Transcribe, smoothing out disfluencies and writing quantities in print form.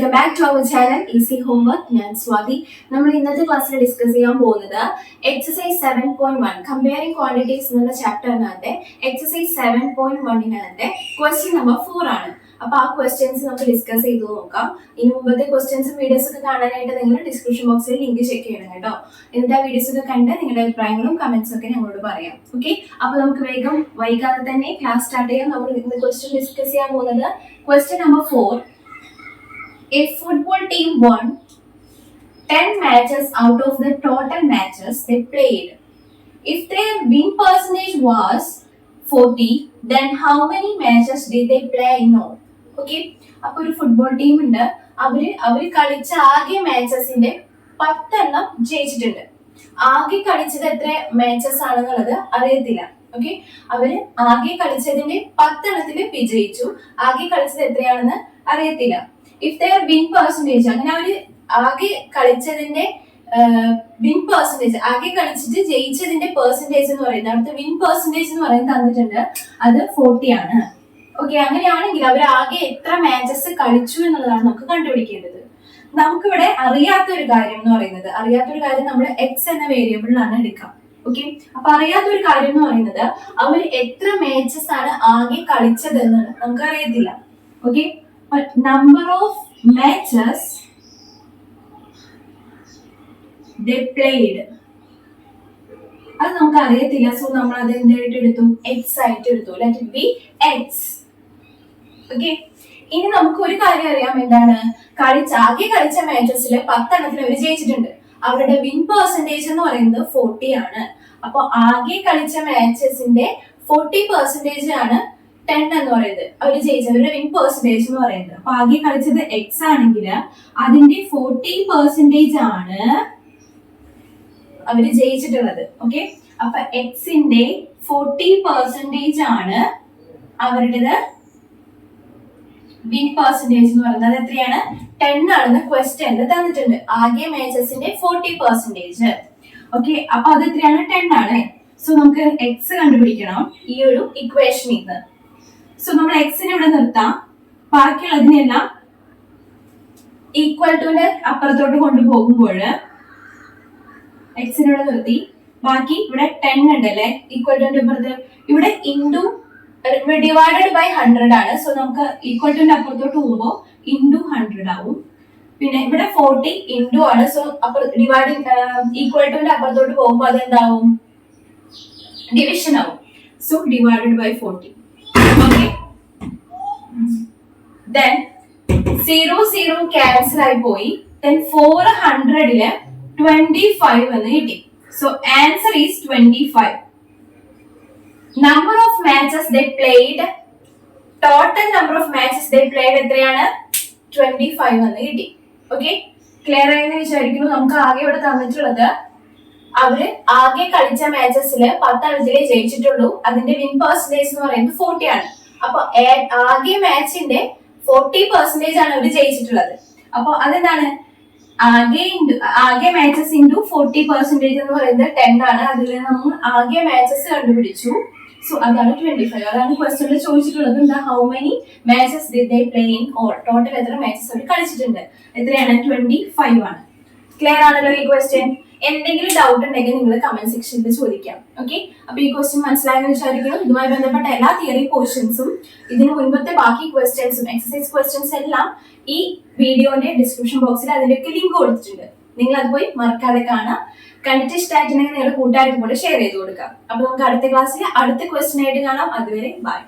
Welcome back to our channel easy homework. ഞാൻ സ്വാതി. നമ്മൾ ഇന്നത്തെ ക്ലാസ്സിൽ ഡിസ്കസ് ചെയ്യാൻ പോകുന്നത് എക്സസൈസ് 7.1 കമ്പയറിംഗ് ക്വാണ്ടിറ്റീസ് എന്നുള്ള ചാപ്റ്ററിനകത്തെ എക്സസൈസ് 7.1 ക്വസ്റ്റ്യൻ നമ്പർ 4 ആണ്. അപ്പൊ ആ ക്വസ്റ്റ്യൻസ് നമുക്ക് ഡിസ്കസ് ചെയ്ത് നോക്കാം. ഇനി മുമ്പത്തെ ക്വസ്റ്റ്യൻസും വീഡിയോസ് ഒക്കെ കാണാനായിട്ട് നിങ്ങൾ ഡിസ്ക്രിപ്ഷൻ ബോക്സിൽ ലിങ്ക് ചെക്ക് ചെയ്യണം കേട്ടോ. എന്നിട്ട് ആ വീഡിയോസ് ഒക്കെ കണ്ട് നിങ്ങളുടെ അഭിപ്രായങ്ങളും കമന്റ്സ് ഒക്കെ ഞങ്ങളോട് പറയാം. ഓക്കെ, അപ്പൊ നമുക്ക് വേഗം വൈകാതെ തന്നെ ക്ലാസ് സ്റ്റാർട്ട് ചെയ്യാം. നമ്മൾ ഇന്ന് ക്വസ്റ്റ്യൻ ഡിസ്കസ് ചെയ്യാൻ പോകുന്നത് question number 4. A football team won 10 matches out of the total matches they played. If their win percentage was 40, then how many matches did they play in all? Okay, അപ്പോൾ ഒരു football team ഉണ്ട്. അവര് കളിച്ച ആകെ മാച്ചസിന്റെ 10 എണ്ണം ജയിച്ചിട്ടുണ്ട്. ആകെ കളിച്ചത് എത്ര മാച്ചസ് ആണെന്നുള്ളത് അറിയത്തില്ല. ഓക്കെ, അവര് ആകെ കളിച്ചതിന്റെ 10 എണ്ണത്തിൽ വിജയിച്ചു. ആകെ കളിച്ചത് എത്രയാണെന്ന് അറിയത്തില്ല. ഇഫ് ദർ വിൻ പെർസെന്റേജ്, അങ്ങനെ അവര് ആകെ കളിച്ചതിന്റെ വിൻ പെർസെന്റേജ്, ആകെ കളിച്ചിട്ട് ജയിച്ചതിന്റെ പെർസെന്റേജ് എന്ന് പറയുന്നത്, അടുത്ത വിൻ പെർസെന്റേജ് എന്ന് പറയുന്നത് തന്നിട്ടുണ്ട്, അത് 40 ആണ്. ഓക്കെ, അങ്ങനെയാണെങ്കിൽ അവർ ആകെ എത്ര മാച്ചസ് കളിച്ചു എന്നുള്ളതാണ് നമുക്ക് കണ്ടുപിടിക്കേണ്ടത്. നമുക്കിവിടെ അറിയാത്തൊരു കാര്യം എന്ന് പറയുന്നത്, അറിയാത്തൊരു കാര്യം നമ്മൾ എക്സ് എന്ന വേരിയബിളിലാണ് എടുക്കാം. ഓക്കെ, അപ്പൊ അറിയാത്തൊരു കാര്യം എന്ന് പറയുന്നത് അവർ എത്ര മാച്ചസ് ആണ് ആകെ കളിച്ചത് എന്ന് നമുക്ക് അറിയത്തില്ല. Okay, but number of matches they played അത് നമുക്ക് അറിയത്തില്ല. സോ നമ്മൾ അത് എന്തായിട്ട് എടുത്തു? എക്സ് ആയിട്ട് എടുത്തു. Let it be X. Okay, ഇനി നമുക്ക് ഒരു കാര്യം അറിയാം. എന്താണ്? ആകെ കളിച്ച മാച്ചസിൽ 10 എണ്ണത്തിൽ അവർ ജയിച്ചിട്ടുണ്ട്. അവരുടെ വിൻ പെർസെന്റേജ് എന്ന് പറയുന്നത് 40 ആണ്. അപ്പൊ ആകെ കളിച്ച മാച്ചസിന്റെ 40% ആണ് 10 എന്ന് പറയുന്നത് അവര് ജയിച്ചവരുടെ വിൻ പെർസെന്റേജ് എന്ന് പറയുന്നത്. അപ്പൊ ആകെ കളിച്ചത് എക്സ് ആണെങ്കിൽ അതിന്റെ 40% ആണ് അവര് ജയിച്ചിട്ടുള്ളത്. ഓക്കെ, അപ്പൊ എക്സിന്റെ 40% ആണ് അവരുടേത് വിൻ പെർസെന്റേജ് എന്ന് പറയുന്നത്. അത് എത്രയാണ്? 10 ആണെന്ന് ക്വസ്റ്റ്യനിൽ തന്നിട്ടുണ്ട്. ആകെ മാച്ചസിന്റെ 40%. ഓക്കെ, അപ്പൊ അത് എത്രയാണ്? 10 ആണ്. സോ നമുക്ക് എക്സ് കണ്ടുപിടിക്കണം ഈ ഒരു ഇക്വേഷനിൽ നിന്ന്. സോ നമ്മൾ എക്സിനെ ഇവിടെ നിർത്താം. ബാക്കിയുള്ളതിനെല്ലാം ഈക്വൽ ടുവിന്റെ അപ്പുറത്തോട്ട് കൊണ്ടുപോകുമ്പോൾ എക്സിനെ ഇവിടെ നിർത്തി. ബാക്കി ഇവിടെ 10 ഉണ്ടല്ലേ ഈക്വൽ ടുവിന്റെ അപ്പുറത്ത്. ഇവിടെ ഇൻറ്റു ഡിവൈഡഡ് ബൈ 100 ആണ്. സോ നമുക്ക് ഈക്വൽ ടുവിന്റെ അപ്പുറത്തോട്ട് പോകുമ്പോൾ ഇൻറ്റു 100 ആവും. പിന്നെ ഇവിടെ 40 ഇൻറ്റു ആണ്. സോ ഈക്വൽ ടുവിന്റെ അപ്പുറത്തോട്ട് പോകുമ്പോൾ അതെന്താവും? ഡിവിഷൻ ആവും. So divided by 40. Okay, then 0 cancel ആയി പോയി. Then 400 25 എന്ന് കിട്ടി. So answer is 25. Number of matches they played, total number of matches they played എത്രയാണ്? 25 എന്ന് കിട്ടി. ഓക്കെ, ക്ലിയർ ആയെന്ന് വിചാരിക്കുന്നു. നമുക്ക് ആകെ ഇവിടെ തന്നിട്ടുള്ളത് അവര് ആകെ കളിച്ച മാച്ചസില് 10 എണ്ണത്തിലേ ജയിച്ചിട്ടുള്ളൂ. അതിന്റെ വിൻ പെർസെന്റേജ് എന്ന് പറയുന്നത് 40 ആണ്. അപ്പൊ ആകെ മാച്ചിന്റെ 40% ആണ് അവര് ജയിച്ചിട്ടുള്ളത്. അപ്പൊ അതെന്താണ്? ആകെ മാച്ചസ് ഇൻറ്റു 40% എന്ന് പറയുന്നത് 10 ആണ്. അതിൽ നമ്മൾ ആകെ മാച്ചസ് കണ്ടുപിടിച്ചു. സോ അതാണ് 25. അതാണ് ക്വസ്റ്റ്യനിൽ ചോദിച്ചിട്ടുള്ളത്. എന്താ? How many matches did they play in all? Total എത്ര മാച്ചസ് അവർ കളിച്ചിട്ടുണ്ട്? എത്രയാണ്? 25 ആണ്. ക്ലിയർ ആണല്ലോ ഈ ക്വസ്റ്റ്യൻ? എന്തെങ്കിലും ഡൗട്ട് ഉണ്ടെങ്കിൽ നിങ്ങൾ കമന്റ് സെക്ഷനിൽ ചോദിക്കാം. ഓക്കെ, അപ്പൊ ഈ ക്വസ്റ്റ്യൻ മനസ്സിലായെന്ന് വിചാരിക്കണം. ഇതുമായി ബന്ധപ്പെട്ട എല്ലാ തിയറി പോർഷൻസും ഇതിന് മുൻപത്തെ ബാക്കി ക്വസ്റ്റ്യൻസും എക്സസൈസ് ക്വസ്റ്റ്യൻസ് എല്ലാം ഈ വീഡിയോന്റെ ഡിസ്ക്രിപ്ഷൻ ബോക്സിൽ അതിന്റെയൊക്കെ ലിങ്ക് കൊടുത്തിട്ടുണ്ട്. നിങ്ങൾ അത് പോയി മറക്കാതെ കാണാം. കണ്ടിട്ട് ഇഷ്ടമായിട്ടുണ്ടെങ്കിൽ നിങ്ങളുടെ കൂട്ടുകാർക്ക് കൂടെ ഷെയർ ചെയ്ത് കൊടുക്കാം. അപ്പൊ നമുക്ക് അടുത്ത ക്ലാസ്സിൽ അടുത്ത ക്വസ്റ്റ്യൻ ആയിട്ട് കാണാം. അതുവരെ ബൈ.